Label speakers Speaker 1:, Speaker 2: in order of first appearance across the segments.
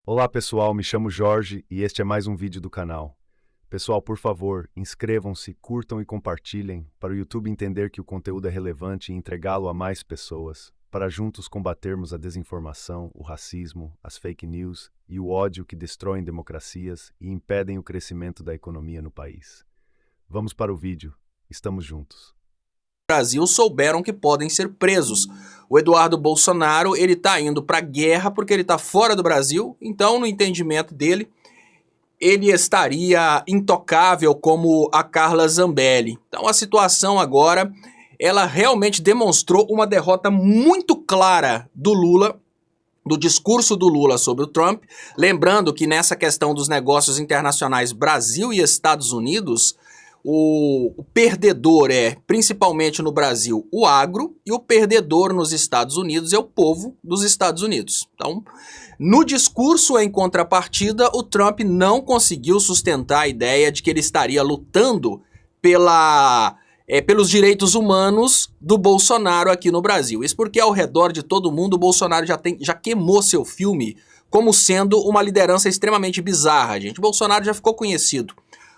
Speaker 1: Olá pessoal, me chamo Jorge e este é mais um vídeo do canal. Pessoal, por favor, inscrevam-se, curtam e compartilhem para o YouTube entender que o conteúdo é relevante e entregá-lo a mais pessoas, para juntos combatermos a desinformação, o racismo, as fake news e o ódio que destroem democracias e impedem o crescimento da economia no país. Vamos para o vídeo, estamos juntos.
Speaker 2: Brasil souberam que podem ser presos. O Eduardo Bolsonaro, ele tá indo pra guerra porque ele tá fora do Brasil, então no entendimento dele, ele estaria intocável como a Carla Zambelli. Então a situação agora, ela realmente demonstrou uma derrota muito clara do Lula, do discurso do Lula sobre o Trump, lembrando que nessa questão dos negócios internacionais Brasil e Estados Unidos, o perdedor é, principalmente no Brasil, o agro, e o perdedor nos Estados Unidos é o povo dos Estados Unidos. Então, no discurso em contrapartida, o Trump não conseguiu sustentar a ideia de que ele estaria lutando pelos direitos humanos do Bolsonaro aqui no Brasil. Isso porque ao redor de todo mundo o Bolsonaro já queimou seu filme como sendo uma liderança extremamente bizarra, gente. O Bolsonaro já ficou conhecido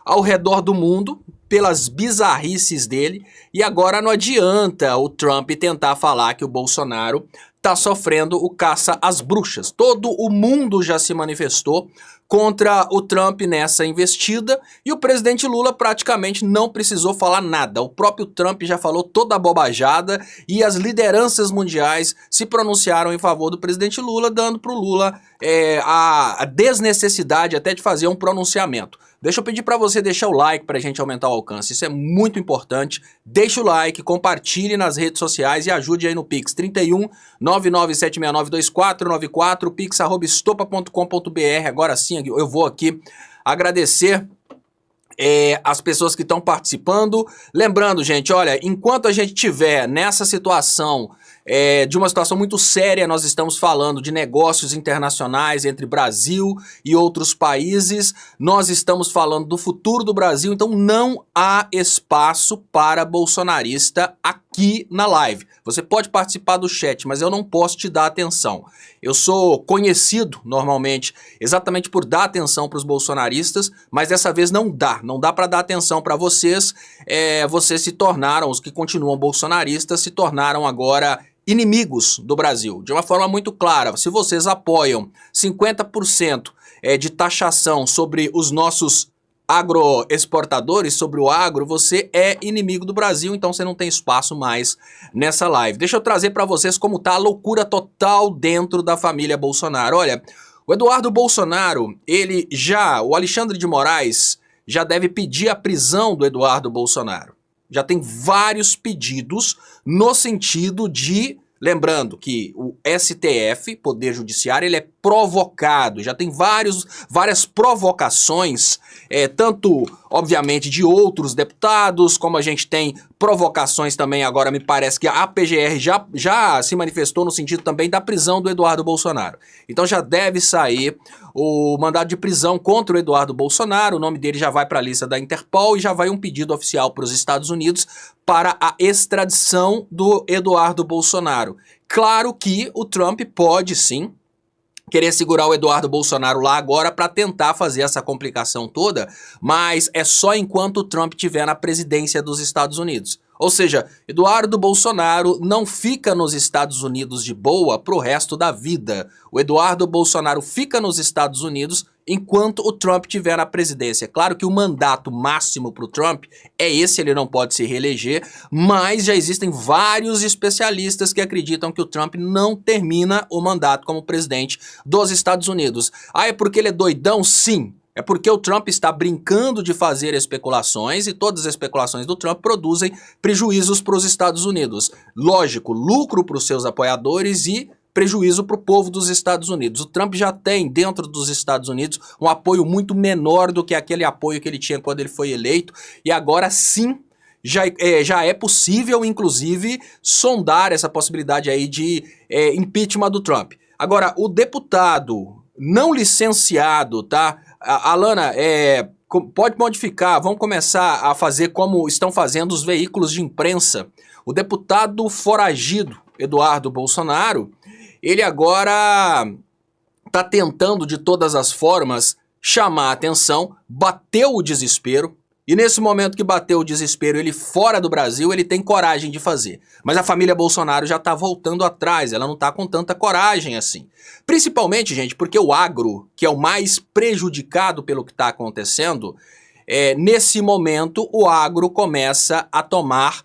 Speaker 2: ao redor do mundo pelas bizarrices dele, e agora não adianta o Trump tentar falar que o Bolsonaro está sofrendo o caça às bruxas. Todo o mundo já se manifestou contra o Trump nessa investida, e o presidente Lula praticamente não precisou falar nada. O próprio Trump já falou toda a bobajada, e as lideranças mundiais se pronunciaram em favor do presidente Lula, dando para o Lula a desnecessidade até de fazer um pronunciamento. Deixa eu pedir para você deixar o like para a gente aumentar o alcance, isso é muito importante. Deixa o like, compartilhe nas redes sociais e ajude aí no Pix 31 99769 2494, pix@estopa.com.br. Agora sim, eu vou aqui agradecer as pessoas que estão participando. Lembrando, gente, olha, enquanto a gente tiver nessa situação de uma situação muito séria, nós estamos falando de negócios internacionais entre Brasil e outros países, nós estamos falando do futuro do Brasil, então não há espaço para bolsonarista aqui na live. Você pode participar do chat, mas eu não posso te dar atenção. Eu sou conhecido, normalmente, exatamente por dar atenção para os bolsonaristas, mas dessa vez não dá para dar atenção para vocês. Vocês se tornaram, os que continuam bolsonaristas, se tornaram agora inimigos do Brasil, de uma forma muito clara. Se vocês apoiam 50% de taxação sobre os nossos agroexportadores, sobre o agro, você é inimigo do Brasil, então você não tem espaço mais nessa live. Deixa eu trazer para vocês como tá a loucura total dentro da família Bolsonaro. Olha, o Eduardo Bolsonaro, o Alexandre de Moraes já deve pedir a prisão do Eduardo Bolsonaro. Já tem vários pedidos no sentido de... Lembrando que o STF, Poder Judiciário, ele é provocado, já tem várias provocações, tanto, obviamente, de outros deputados, como a gente tem provocações também, agora me parece que a PGR já se manifestou no sentido também da prisão do Eduardo Bolsonaro. Então já deve sair o mandado de prisão contra o Eduardo Bolsonaro, o nome dele já vai para a lista da Interpol e já vai um pedido oficial para os Estados Unidos para a extradição do Eduardo Bolsonaro. Claro que o Trump pode sim querer segurar o Eduardo Bolsonaro lá agora para tentar fazer essa complicação toda, mas é só enquanto o Trump estiver na presidência dos Estados Unidos. Ou seja, Eduardo Bolsonaro não fica nos Estados Unidos de boa pro resto da vida. O Eduardo Bolsonaro fica nos Estados Unidos enquanto o Trump estiver na presidência. Claro que o mandato máximo pro Trump é esse, ele não pode se reeleger, mas já existem vários especialistas que acreditam que o Trump não termina o mandato como presidente dos Estados Unidos. Ah, é porque ele é doidão? Sim. É porque o Trump está brincando de fazer especulações e todas as especulações do Trump produzem prejuízos para os Estados Unidos. Lógico, lucro para os seus apoiadores e prejuízo para o povo dos Estados Unidos. O Trump já tem dentro dos Estados Unidos um apoio muito menor do que aquele apoio que ele tinha quando ele foi eleito, e agora sim já é possível, inclusive, sondar essa possibilidade aí de impeachment do Trump. Agora, o deputado não licenciado, tá? Alana, pode modificar, vamos começar a fazer como estão fazendo os veículos de imprensa. O deputado foragido, Eduardo Bolsonaro, ele agora está tentando de todas as formas chamar a atenção, bateu o desespero, e nesse momento que bateu o desespero, ele fora do Brasil, ele tem coragem de fazer. Mas a família Bolsonaro já está voltando atrás, ela não está com tanta coragem assim. Principalmente, gente, porque o agro, que é o mais prejudicado pelo que está acontecendo, nesse momento o agro começa a tomar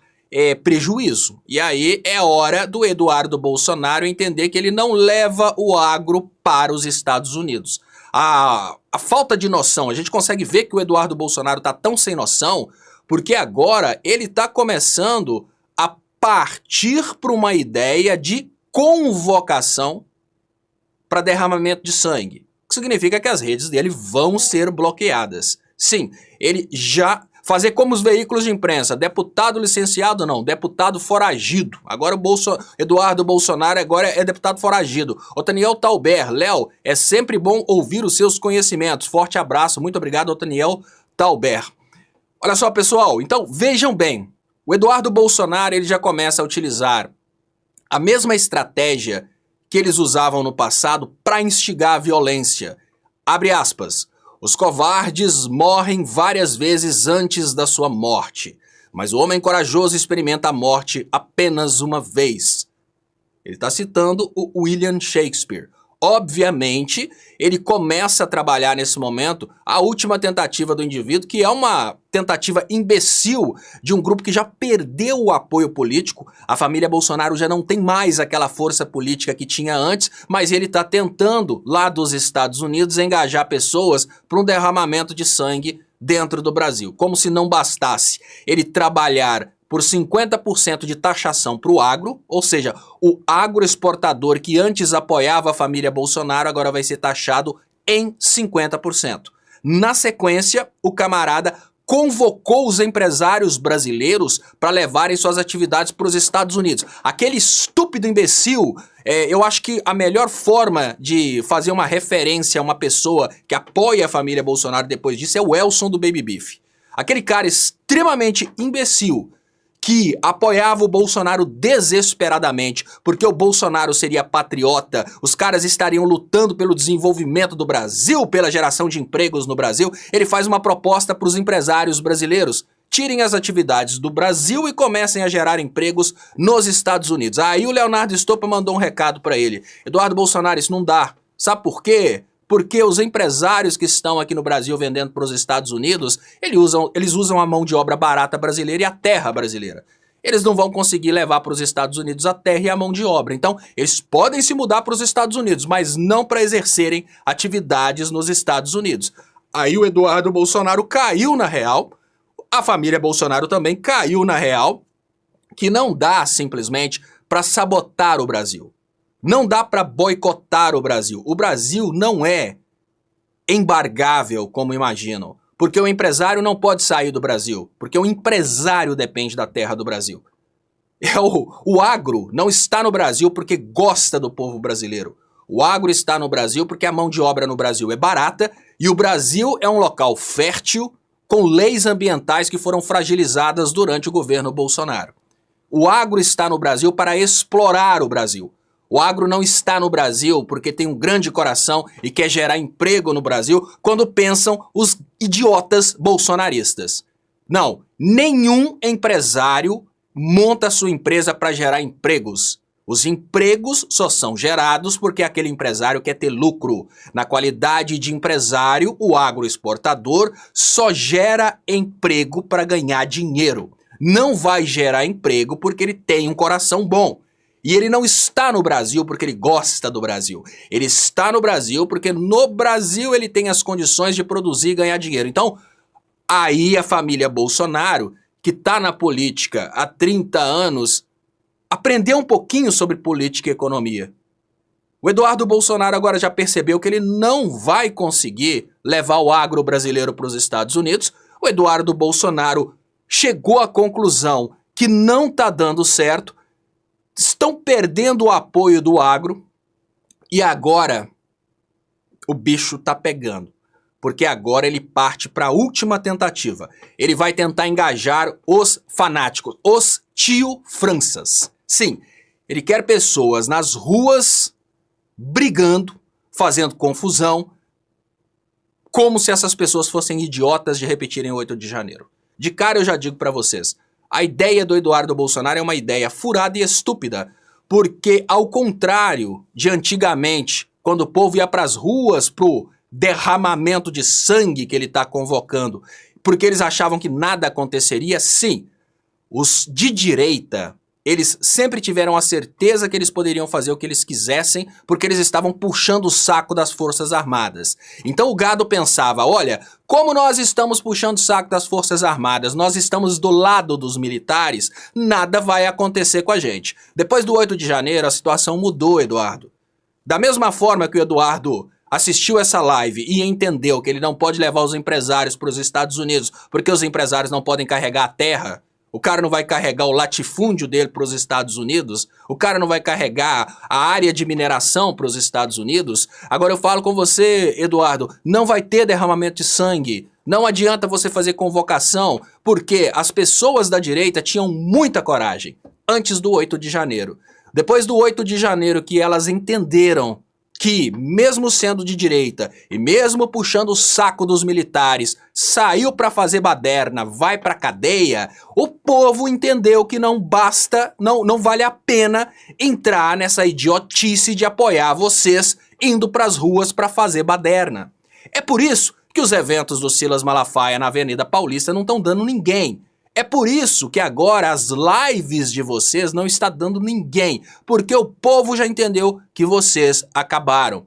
Speaker 2: prejuízo. E aí é hora do Eduardo Bolsonaro entender que ele não leva o agro para os Estados Unidos. A falta de noção, a gente consegue ver que o Eduardo Bolsonaro está tão sem noção, porque agora ele está começando a partir para uma ideia de convocação para derramamento de sangue. O que significa que as redes dele vão ser bloqueadas. Sim, ele já... Fazer como os veículos de imprensa, deputado licenciado não, deputado foragido. Agora o Eduardo Bolsonaro agora é deputado foragido. Otaniel Tauber, Léo, é sempre bom ouvir os seus conhecimentos. Forte abraço, muito obrigado, Otaniel Tauber. Olha só, pessoal, então vejam bem, o Eduardo Bolsonaro ele já começa a utilizar a mesma estratégia que eles usavam no passado para instigar a violência. Abre aspas. Os covardes morrem várias vezes antes da sua morte, mas o homem corajoso experimenta a morte apenas uma vez. Ele está citando o William Shakespeare. Obviamente, ele começa a trabalhar nesse momento a última tentativa do indivíduo, que é uma tentativa imbecil de um grupo que já perdeu o apoio político. A família Bolsonaro já não tem mais aquela força política que tinha antes, mas ele está tentando, lá dos Estados Unidos, engajar pessoas para um derramamento de sangue dentro do Brasil. Como se não bastasse ele trabalhar por 50% de taxação para o agro, ou seja, o agroexportador que antes apoiava a família Bolsonaro agora vai ser taxado em 50%. Na sequência, o camarada convocou os empresários brasileiros para levarem suas atividades para os Estados Unidos. Aquele estúpido imbecil, eu acho que a melhor forma de fazer uma referência a uma pessoa que apoia a família Bolsonaro depois disso é o Elson do Baby Beef. Aquele cara extremamente imbecil que apoiava o Bolsonaro desesperadamente, porque o Bolsonaro seria patriota, os caras estariam lutando pelo desenvolvimento do Brasil, pela geração de empregos no Brasil, ele faz uma proposta para os empresários brasileiros. Tirem as atividades do Brasil e comecem a gerar empregos nos Estados Unidos. Aí o Leonardo Stoppa mandou um recado para ele. Eduardo Bolsonaro, isso não dá. Sabe por quê? Porque os empresários que estão aqui no Brasil vendendo para os Estados Unidos, eles usam a mão de obra barata brasileira e a terra brasileira. Eles não vão conseguir levar para os Estados Unidos a terra e a mão de obra. Então, eles podem se mudar para os Estados Unidos, mas não para exercerem atividades nos Estados Unidos. Aí o Eduardo Bolsonaro caiu na real, a família Bolsonaro também caiu na real, que não dá simplesmente para sabotar o Brasil. Não dá para boicotar o Brasil. O Brasil não é embargável, como imaginam. Porque o empresário não pode sair do Brasil. Porque o empresário depende da terra do Brasil. O agro não está no Brasil porque gosta do povo brasileiro. O agro está no Brasil porque a mão de obra no Brasil é barata e o Brasil é um local fértil com leis ambientais que foram fragilizadas durante o governo Bolsonaro. O agro está no Brasil para explorar o Brasil. O agro não está no Brasil porque tem um grande coração e quer gerar emprego no Brasil quando pensam os idiotas bolsonaristas. Não, nenhum empresário monta sua empresa para gerar empregos. Os empregos só são gerados porque aquele empresário quer ter lucro. Na qualidade de empresário, o agroexportador só gera emprego para ganhar dinheiro. Não vai gerar emprego porque ele tem um coração bom. E ele não está no Brasil porque ele gosta do Brasil. Ele está no Brasil porque no Brasil ele tem as condições de produzir e ganhar dinheiro. Então, aí a família Bolsonaro, que está na política há 30 anos, aprendeu um pouquinho sobre política e economia. O Eduardo Bolsonaro agora já percebeu que ele não vai conseguir levar o agro brasileiro para os Estados Unidos. O Eduardo Bolsonaro chegou à conclusão que não está dando certo, estão perdendo o apoio do agro e agora o bicho tá pegando. Porque agora ele parte para a última tentativa. Ele vai tentar engajar os fanáticos, os tio Franças. Sim, ele quer pessoas nas ruas brigando, fazendo confusão, como se essas pessoas fossem idiotas de repetirem o 8 de janeiro. De cara eu já digo pra vocês, a ideia do Eduardo Bolsonaro é uma ideia furada e estúpida, porque ao contrário de antigamente, quando o povo ia pras ruas pro derramamento de sangue que ele está convocando, porque eles achavam que nada aconteceria, sim, os de direita, eles sempre tiveram a certeza que eles poderiam fazer o que eles quisessem, porque eles estavam puxando o saco das Forças Armadas. Então o gado pensava, olha, como nós estamos puxando o saco das Forças Armadas, nós estamos do lado dos militares, nada vai acontecer com a gente. Depois do 8 de janeiro, a situação mudou, Eduardo. Da mesma forma que o Eduardo assistiu essa live e entendeu que ele não pode levar os empresários para os Estados Unidos, porque os empresários não podem carregar a terra, o cara não vai carregar o latifúndio dele para os Estados Unidos, o cara não vai carregar a área de mineração para os Estados Unidos. Agora eu falo com você, Eduardo, não vai ter derramamento de sangue, não adianta você fazer convocação, porque as pessoas da direita tinham muita coragem antes do 8 de janeiro. Depois do 8 de janeiro que elas entenderam que, mesmo sendo de direita e mesmo puxando o saco dos militares, saiu para fazer baderna, vai pra cadeia, o povo entendeu que não basta, não vale a pena entrar nessa idiotice de apoiar vocês indo pras ruas para fazer baderna. É por isso que os eventos do Silas Malafaia na Avenida Paulista não estão dando ninguém. É por isso que agora as lives de vocês não estão dando ninguém, porque o povo já entendeu que vocês acabaram.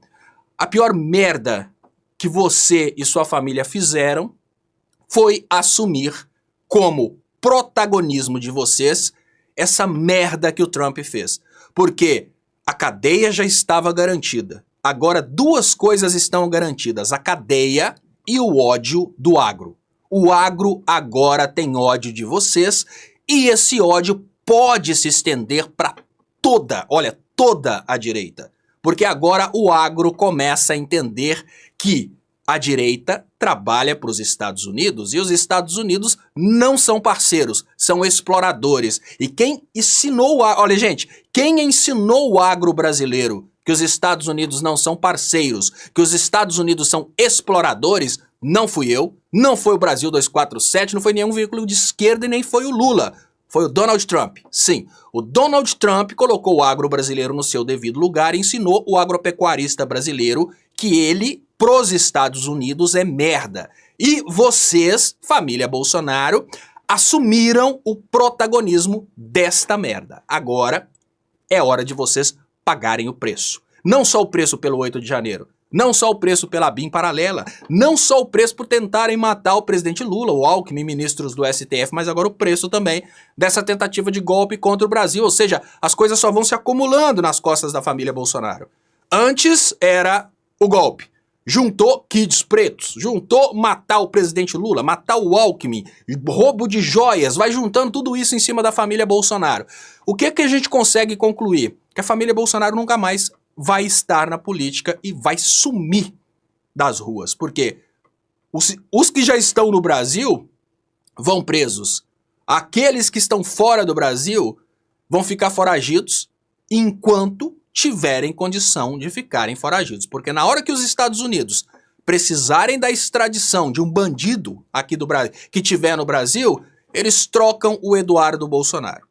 Speaker 2: A pior merda que você e sua família fizeram foi assumir como protagonismo de vocês essa merda que o Trump fez. Porque a cadeia já estava garantida. Agora duas coisas estão garantidas, a cadeia e o ódio do agro. O agro agora tem ódio de vocês e esse ódio pode se estender para toda a direita. Porque agora o agro começa a entender que a direita trabalha para os Estados Unidos e os Estados Unidos não são parceiros, são exploradores. E quem ensinou olha gente, quem ensinou o agro brasileiro que os Estados Unidos não são parceiros, que os Estados Unidos são exploradores, não fui eu, não foi o Brasil 247, não foi nenhum veículo de esquerda e nem foi o Lula. Foi o Donald Trump. Sim, o Donald Trump colocou o agro brasileiro no seu devido lugar e ensinou o agropecuarista brasileiro que ele, pros Estados Unidos, é merda. E vocês, família Bolsonaro, assumiram o protagonismo desta merda. Agora é hora de vocês pagarem o preço. Não só o preço pelo 8 de janeiro, não só o preço pela BIM paralela, não só o preço por tentarem matar o presidente Lula, o Alckmin, ministros do STF, mas agora o preço também dessa tentativa de golpe contra o Brasil. Ou seja, as coisas só vão se acumulando nas costas da família Bolsonaro. Antes era o golpe. Juntou kids pretos, juntou matar o presidente Lula, matar o Alckmin, roubo de joias, vai juntando tudo isso em cima da família Bolsonaro. O que a gente consegue concluir? Que a família Bolsonaro nunca mais vai estar na política e vai sumir das ruas. Porque os que já estão no Brasil vão presos. Aqueles que estão fora do Brasil vão ficar foragidos enquanto tiverem condição de ficarem foragidos. Porque na hora que os Estados Unidos precisarem da extradição de um bandido aqui do Brasil, que tiver no Brasil, eles trocam o Eduardo Bolsonaro.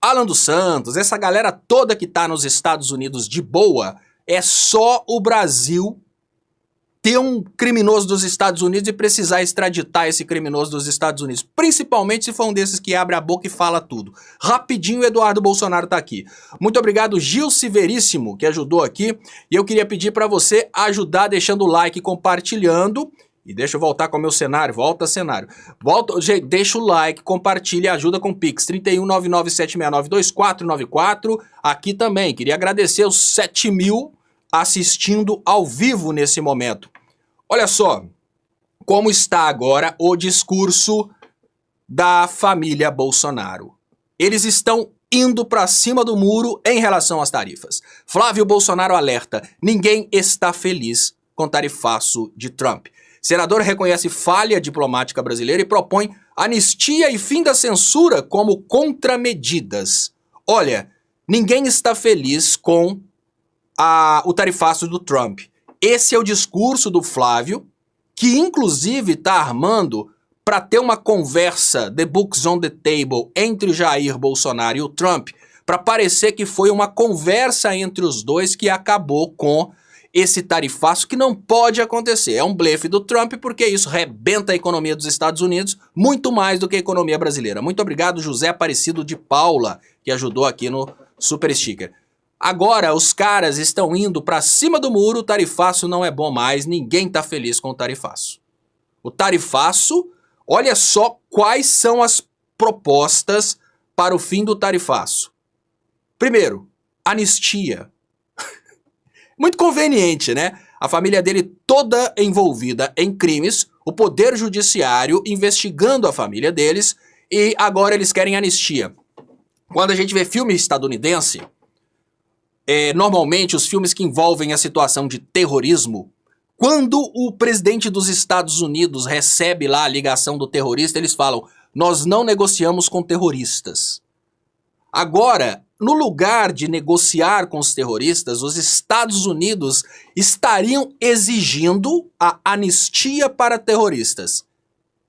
Speaker 2: Alan dos Santos, essa galera toda que tá nos Estados Unidos de boa, é só o Brasil ter um criminoso dos Estados Unidos e precisar extraditar esse criminoso dos Estados Unidos. Principalmente se for um desses que abre a boca e fala tudo. Rapidinho o Eduardo Bolsonaro tá aqui. Muito obrigado, Gil Severíssimo, que ajudou aqui. E eu queria pedir para você ajudar deixando o like, compartilhando. E deixa eu voltar com o meu cenário, volta cenário. Deixa o like, compartilha, ajuda com o Pix, 31997692494. Aqui também, queria agradecer os 7.000 assistindo ao vivo nesse momento. Olha só como está agora o discurso da família Bolsonaro. Eles estão indo para cima do muro em relação às tarifas. Flávio Bolsonaro alerta, ninguém está feliz com tarifaço de Trump. Senador reconhece falha diplomática brasileira e propõe anistia e fim da censura como contramedidas. Olha, ninguém está feliz com o tarifaço do Trump. Esse é o discurso do Flávio, que inclusive está armando para ter uma conversa, the books on the table, entre Jair Bolsonaro e o Trump, para parecer que foi uma conversa entre os dois que acabou com esse tarifaço, que não pode acontecer. É um blefe do Trump, porque isso rebenta a economia dos Estados Unidos muito mais do que a economia brasileira. Muito obrigado, José Aparecido de Paula, que ajudou aqui no Super Sticker. Agora os caras estão indo para cima do muro, o tarifaço não é bom mais, ninguém tá feliz com o tarifaço. O tarifaço, olha só quais são as propostas para o fim do tarifaço. Primeiro, anistia. Muito conveniente, né? A família dele toda envolvida em crimes, o poder judiciário investigando a família deles e agora eles querem anistia. Quando a gente vê filme estadunidense, normalmente os filmes que envolvem a situação de terrorismo, quando o presidente dos Estados Unidos recebe lá a ligação do terrorista, eles falam, nós não negociamos com terroristas. Agora, no lugar de negociar com os terroristas, os Estados Unidos estariam exigindo a anistia para terroristas.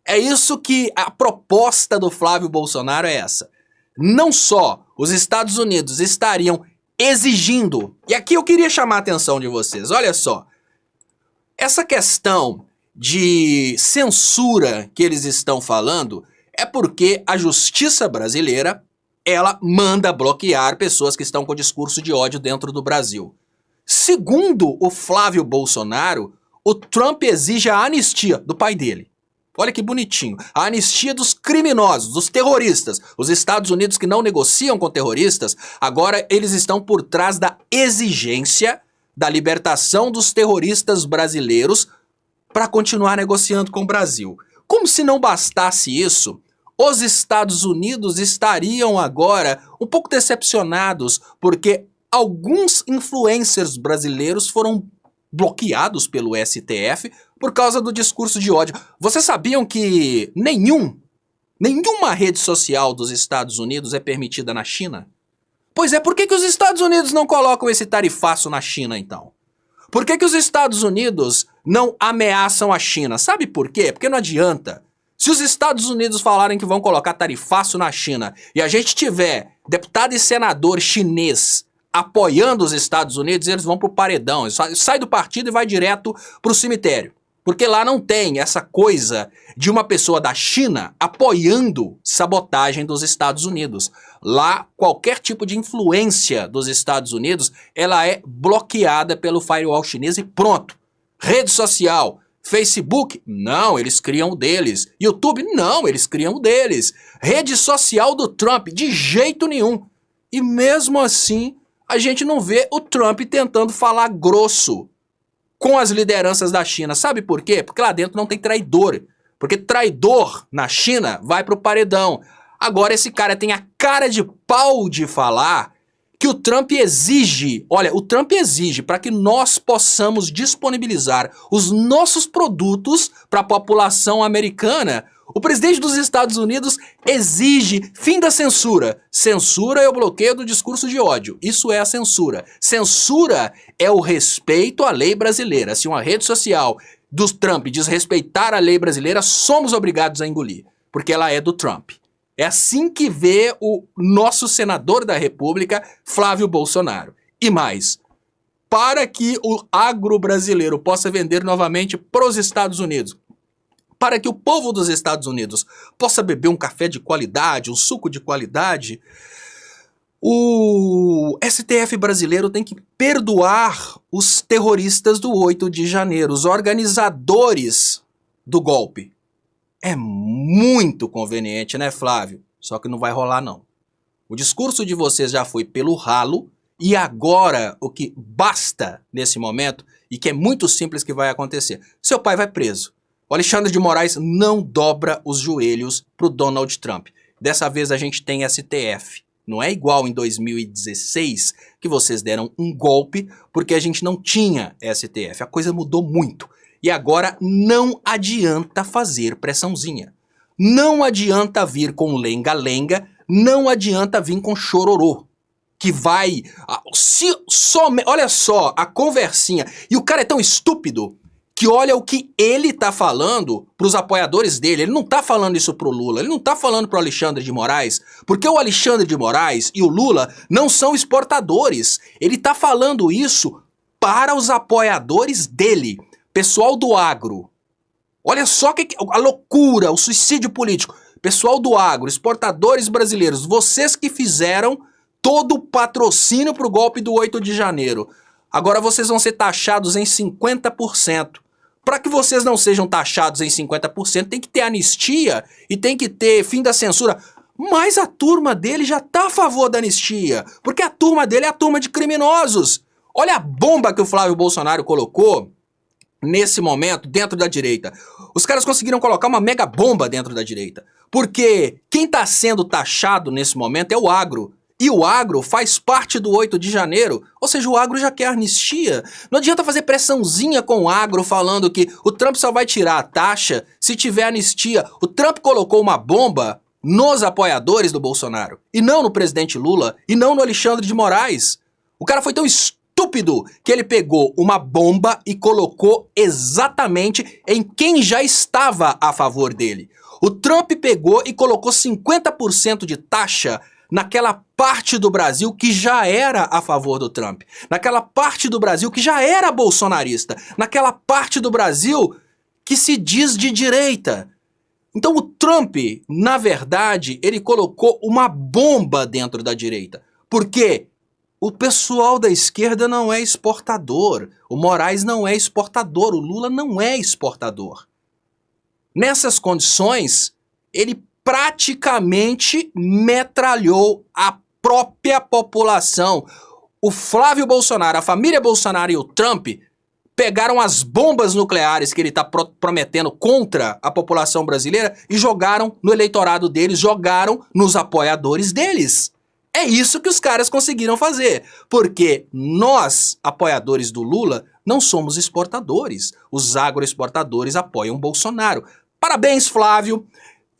Speaker 2: É isso que a proposta do Flávio Bolsonaro é essa. Não só os Estados Unidos estariam exigindo, e aqui eu queria chamar a atenção de vocês, olha só, essa questão de censura que eles estão falando é porque a justiça brasileira, ela manda bloquear pessoas que estão com discurso de ódio dentro do Brasil. Segundo o Flávio Bolsonaro, o Trump exige a anistia do pai dele. Olha que bonitinho. A anistia dos criminosos, dos terroristas. Os Estados Unidos que não negociam com terroristas, agora eles estão por trás da exigência da libertação dos terroristas brasileiros para continuar negociando com o Brasil. Como se não bastasse isso, os Estados Unidos estariam agora um pouco decepcionados porque alguns influencers brasileiros foram bloqueados pelo STF por causa do discurso de ódio. Vocês sabiam que nenhuma rede social dos Estados Unidos é permitida na China? Pois é, por que os Estados Unidos não colocam esse tarifaço na China, então? Por que os Estados Unidos não ameaçam a China? Sabe por quê? Porque não adianta. Se os Estados Unidos falarem que vão colocar tarifaço na China e a gente tiver deputado e senador chinês apoiando os Estados Unidos, eles vão pro paredão, sai do partido e vai direto pro cemitério. Porque lá não tem essa coisa de uma pessoa da China apoiando sabotagem dos Estados Unidos. Lá, qualquer tipo de influência dos Estados Unidos, ela é bloqueada pelo firewall chinês e pronto. Rede social, Facebook, não, eles criam o deles. YouTube, não, eles criam o deles. Rede social do Trump, de jeito nenhum. E mesmo assim, a gente não vê o Trump tentando falar grosso com as lideranças da China. Sabe por quê? Porque lá dentro não tem traidor. Porque traidor na China vai pro paredão. Agora esse cara tem a cara de pau de falar que o Trump exige, olha, o Trump exige para que nós possamos disponibilizar os nossos produtos para a população americana. O presidente dos Estados Unidos exige fim da censura. Censura é o bloqueio do discurso de ódio. Isso é a censura. Censura é o respeito à lei brasileira. Se uma rede social do Trump desrespeitar a lei brasileira, somos obrigados a engolir, porque ela é do Trump. É assim que vê o nosso senador da República, Flávio Bolsonaro. E mais, para que o agro brasileiro possa vender novamente para os Estados Unidos, para que o povo dos Estados Unidos possa beber um café de qualidade, um suco de qualidade, o STF brasileiro tem que perdoar os terroristas do 8 de janeiro, os organizadores do golpe. É muito conveniente, né, Flávio? Só que não vai rolar, não. O discurso de vocês já foi pelo ralo e agora o que basta nesse momento, e que é muito simples que vai acontecer, seu pai vai preso. O Alexandre de Moraes não dobra os joelhos pro Donald Trump. Dessa vez a gente tem STF. Não é igual em 2016 que vocês deram um golpe porque a gente não tinha STF. A coisa mudou muito. E agora não adianta fazer pressãozinha. Não adianta vir com lenga-lenga, não adianta vir com chororô. que vai... olha só a conversinha. E o cara é tão estúpido que olha o que ele tá falando pros apoiadores dele. Ele não tá falando isso pro Lula, ele não tá falando pro Alexandre de Moraes, porque o Alexandre de Moraes e o Lula não são exportadores. Ele tá falando isso para os apoiadores dele, pessoal do agro. Olha só a loucura, o suicídio político. Pessoal do agro, exportadores brasileiros, vocês que fizeram todo o patrocínio pro golpe do 8 de janeiro. Agora vocês vão ser taxados em 50%. Para que vocês não sejam taxados em 50%, tem que ter anistia e tem que ter fim da censura. Mas a turma dele já tá a favor da anistia, porque a turma dele é a turma de criminosos. Olha a bomba que o Flávio Bolsonaro colocou nesse momento dentro da direita. Os caras conseguiram colocar uma mega bomba dentro da direita. Porque quem tá sendo taxado nesse momento é o agro. E o agro faz parte do 8 de janeiro, ou seja, o agro já quer anistia. Não adianta fazer pressãozinha com o agro falando que o Trump só vai tirar a taxa se tiver anistia. O Trump colocou uma bomba nos apoiadores do Bolsonaro, e não no presidente Lula, e não no Alexandre de Moraes. O cara foi tão estúpido que ele pegou uma bomba e colocou exatamente em quem já estava a favor dele. O Trump pegou e colocou 50% de taxa naquela parte do Brasil que já era a favor do Trump, naquela parte do Brasil que já era bolsonarista, naquela parte do Brasil que se diz de direita. Então o Trump, na verdade, ele colocou uma bomba dentro da direita. Por quê? O pessoal da esquerda não é exportador, o Moraes não é exportador, o Lula não é exportador. Nessas condições, ele praticamente metralhou a própria população. O Flávio Bolsonaro, a família Bolsonaro e o Trump pegaram as bombas nucleares que ele está prometendo contra a população brasileira e jogaram no eleitorado deles, jogaram nos apoiadores deles. É isso que os caras conseguiram fazer, porque nós, apoiadores do Lula, não somos exportadores. Os agroexportadores apoiam Bolsonaro. Parabéns, Flávio!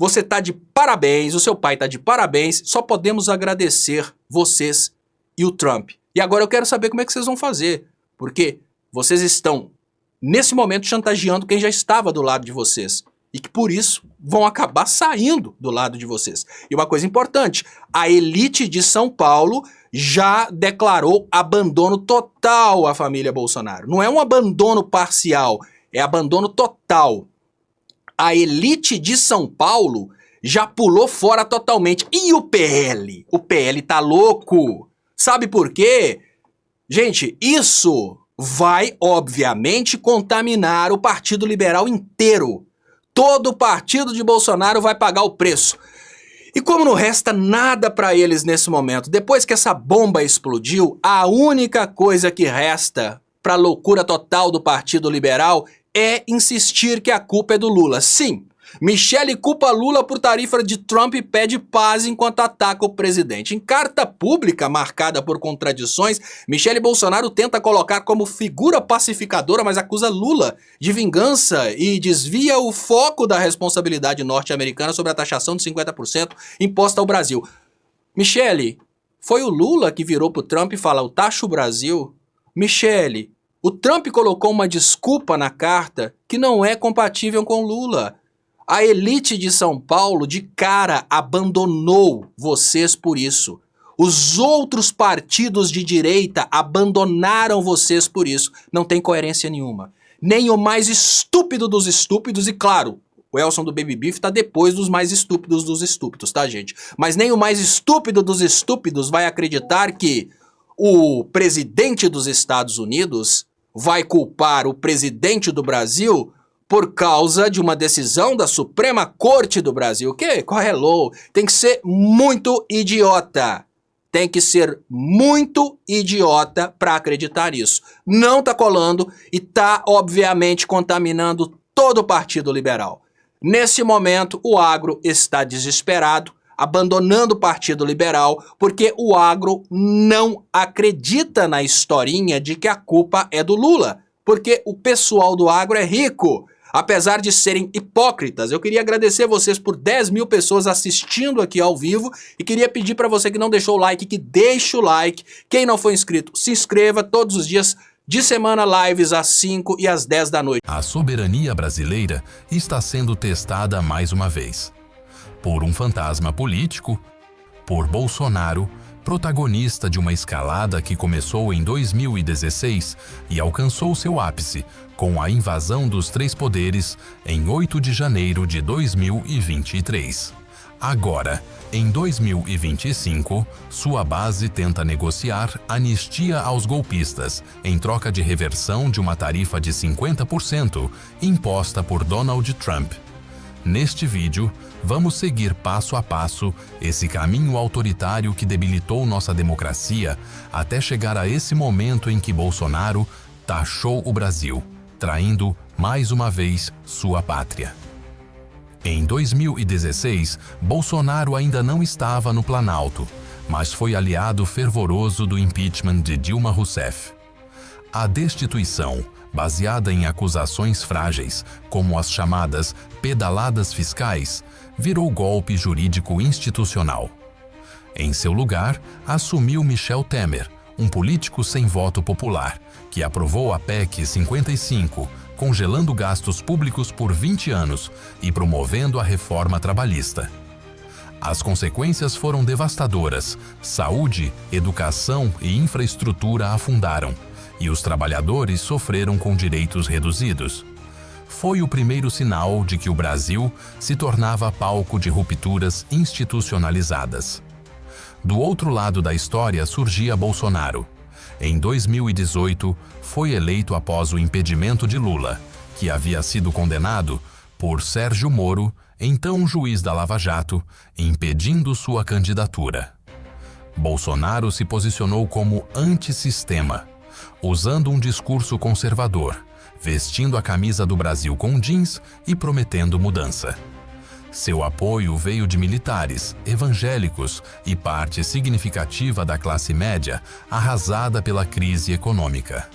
Speaker 2: Você tá de parabéns, o seu pai tá de parabéns, só podemos agradecer vocês e o Trump. E agora eu quero saber como é que vocês vão fazer, porque vocês estão, nesse momento, chantageando quem já estava do lado de vocês. E que, por isso, vão acabar saindo do lado de vocês. E uma coisa importante, a elite de São Paulo já declarou abandono total à família Bolsonaro. Não é um abandono parcial, é abandono total. A elite de São Paulo já pulou fora totalmente. E o PL? O PL tá louco. Sabe por quê? Gente, isso vai, obviamente, contaminar o Partido Liberal inteiro. Todo o partido de Bolsonaro vai pagar o preço. E como não resta nada para eles nesse momento, depois que essa bomba explodiu, a única coisa que resta para a loucura total do Partido Liberal é insistir que a culpa é do Lula. Sim, Michele culpa Lula por tarifa de Trump e pede paz enquanto ataca o presidente. Em carta pública marcada por contradições, Michele Bolsonaro tenta colocar como figura pacificadora, mas acusa Lula de vingança e desvia o foco da responsabilidade norte-americana sobre a taxação de 50% imposta ao Brasil. Michele, foi o Lula que virou pro Trump e falou: taxa o Brasil? Michele, o Trump colocou uma desculpa na carta que não é compatível com Lula. A elite de São Paulo, de cara, abandonou vocês por isso. Os outros partidos de direita abandonaram vocês por isso. Não tem coerência nenhuma. Nem o mais estúpido dos estúpidos, e claro, o Elson do Baby Beef tá depois dos mais estúpidos dos estúpidos, tá, gente? Mas nem o mais estúpido dos estúpidos vai acreditar que o presidente dos Estados Unidos vai culpar o presidente do Brasil por causa de uma decisão da Suprema Corte do Brasil. Que? Hello? Tem que ser muito idiota. Tem que ser muito idiota para acreditar nisso. Não tá colando e tá, obviamente, contaminando todo o Partido Liberal. Nesse momento, o agro está desesperado, abandonando o Partido Liberal, porque o agro não acredita na historinha de que a culpa é do Lula. Porque o pessoal do agro é rico. apesar de serem hipócritas. Eu queria agradecer vocês por 10 mil pessoas assistindo aqui ao vivo e queria pedir para você que não deixou o like, que deixe o like. Quem não for inscrito, se inscreva. Todos os dias de semana, lives às 5 e às 10 da noite.
Speaker 3: A soberania brasileira está sendo testada mais uma vez. Por um fantasma político, por Bolsonaro, protagonista de uma escalada que começou em 2016 e alcançou seu ápice com a invasão dos três poderes em 8 de janeiro de 2023. Agora, em 2025, sua base tenta negociar anistia aos golpistas em troca de reversão de uma tarifa de 50% imposta por Donald Trump. Neste vídeo, vamos seguir passo a passo esse caminho autoritário que debilitou nossa democracia até chegar a esse momento em que Bolsonaro taxou o Brasil, traindo mais uma vez sua pátria. Em 2016, Bolsonaro ainda não estava no Planalto, mas foi aliado fervoroso do impeachment de Dilma Rousseff. A destituição, baseada em acusações frágeis, como as chamadas pedaladas fiscais, virou golpe jurídico institucional. Em seu lugar, assumiu Michel Temer, um político sem voto popular, que aprovou a PEC 55, congelando gastos públicos por 20 anos e promovendo a reforma trabalhista. As consequências foram devastadoras. Saúde, educação e infraestrutura afundaram, e os trabalhadores sofreram com direitos reduzidos. Foi o primeiro sinal de que o Brasil se tornava palco de rupturas institucionalizadas. Do outro lado da história surgia Bolsonaro. Em 2018, foi eleito após o impedimento de Lula, que havia sido condenado por Sérgio Moro, então juiz da Lava Jato, impedindo sua candidatura. Bolsonaro se posicionou como antissistema, usando um discurso conservador, vestindo a camisa do Brasil com jeans e prometendo mudança. Seu apoio veio de militares, evangélicos e parte significativa da classe média arrasada pela crise econômica.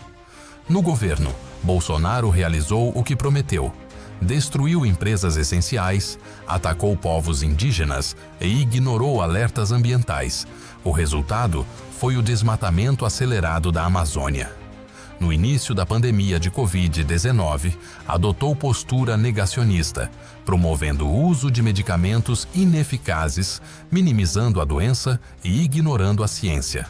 Speaker 3: No governo, Bolsonaro realizou o que prometeu: destruiu empresas essenciais, atacou povos indígenas e ignorou alertas ambientais. O resultado foi o desmatamento acelerado da Amazônia. No início da pandemia de Covid-19, adotou postura negacionista, promovendo o uso de medicamentos ineficazes, minimizando a doença e ignorando a ciência.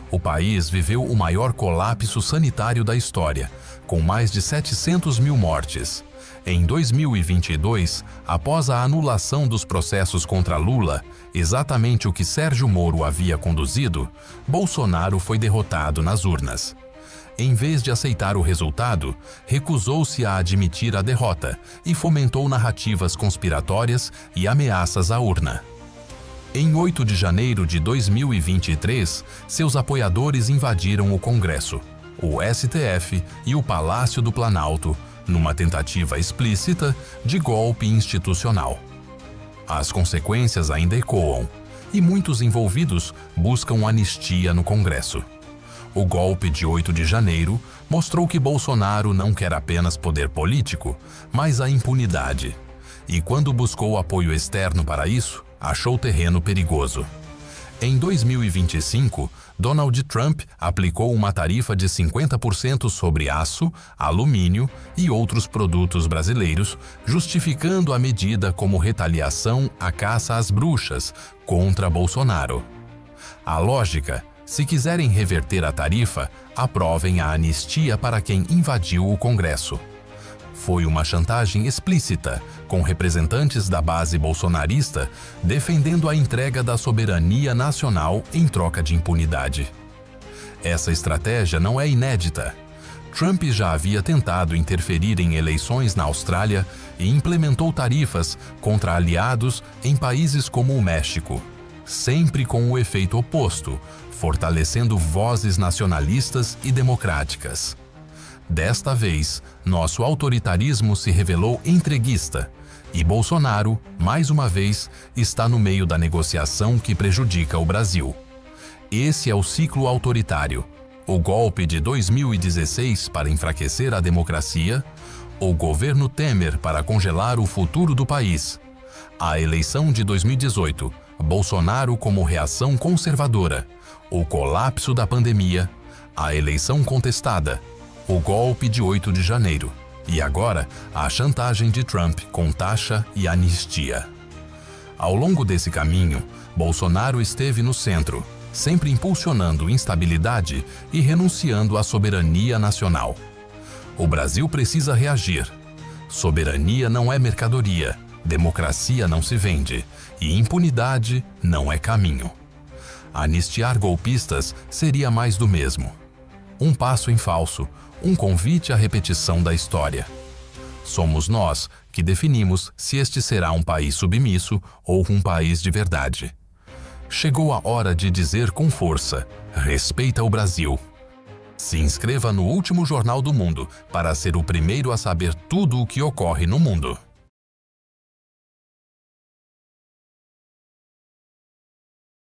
Speaker 3: O país viveu o maior colapso sanitário da história, com mais de 700 mil mortes. Em 2022, após a anulação dos processos contra Lula, exatamente o que Sérgio Moro havia conduzido, Bolsonaro foi derrotado nas urnas. Em vez de aceitar o resultado, recusou-se a admitir a derrota e fomentou narrativas conspiratórias e ameaças à urna. Em 8 de janeiro de 2023, seus apoiadores invadiram o Congresso, o STF e o Palácio do Planalto, numa tentativa explícita de golpe institucional. As consequências ainda ecoam, e muitos envolvidos buscam anistia no Congresso. O golpe de 8 de janeiro mostrou que Bolsonaro não quer apenas poder político, mas a impunidade. E quando buscou apoio externo para isso, achou terreno perigoso. Em 2025, Donald Trump aplicou uma tarifa de 50% sobre aço, alumínio e outros produtos brasileiros, justificando a medida como retaliação à caça às bruxas contra Bolsonaro. A lógica: se quiserem reverter a tarifa, aprovem a anistia para quem invadiu o Congresso. Foi uma chantagem explícita, com representantes da base bolsonarista defendendo a entrega da soberania nacional em troca de impunidade. Essa estratégia não é inédita. Trump já havia tentado interferir em eleições na Austrália e implementou tarifas contra aliados em países como o México, sempre com o efeito oposto, fortalecendo vozes nacionalistas e democráticas. Desta vez, nosso autoritarismo se revelou entreguista e Bolsonaro, mais uma vez, está no meio da negociação que prejudica o Brasil. Esse é o ciclo autoritário: o golpe de 2016 para enfraquecer a democracia, O governo Temer para congelar o futuro do país. A eleição de 2018, Bolsonaro como reação conservadora. O colapso da pandemia. A eleição contestada. O golpe de 8 de janeiro. E agora, a chantagem de Trump com taxa e anistia. Ao longo desse caminho, Bolsonaro esteve no centro, sempre impulsionando instabilidade e renunciando à soberania nacional. O Brasil precisa reagir. Soberania não é mercadoria, democracia não se vende e impunidade não é caminho. Anistiar golpistas seria mais do mesmo. Um passo em falso, um convite à repetição da história. Somos nós que definimos se este será um país submisso ou um país de verdade. Chegou a hora de dizer com força: respeita o Brasil. Se inscreva no último jornal do mundo para ser o primeiro a saber tudo o que ocorre no mundo.